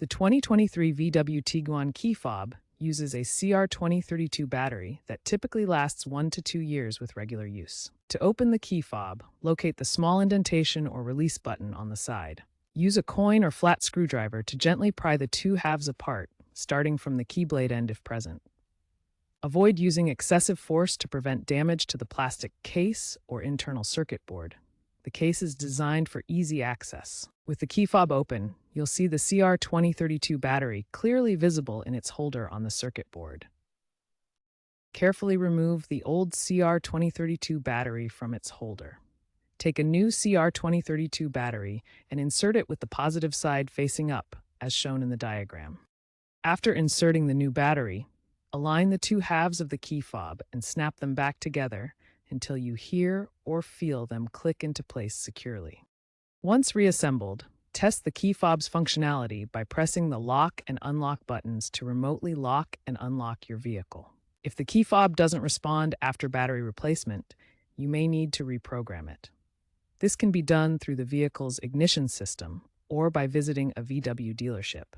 The 2023 VW Tiguan key fob uses a CR2032 battery that typically lasts 1 to 2 years with regular use. To open the key fob, locate the small indentation or release button on the side. Use a coin or flat screwdriver to gently pry the two halves apart, starting from the key blade end if present. Avoid using excessive force to prevent damage to the plastic case or internal circuit board. The case is designed for easy access. With the key fob open, you'll see the CR2032 battery clearly visible in its holder on the circuit board. Carefully remove the old CR2032 battery from its holder. Take a new CR2032 battery and insert it with the positive side facing up, as shown in the diagram. After inserting the new battery, align the two halves of the key fob and snap them back together until you hear or feel them click into place securely. Once reassembled, test the key fob's functionality by pressing the lock and unlock buttons to remotely lock and unlock your vehicle. If the key fob doesn't respond after battery replacement, you may need to reprogram it. This can be done through the vehicle's ignition system or by visiting a VW dealership.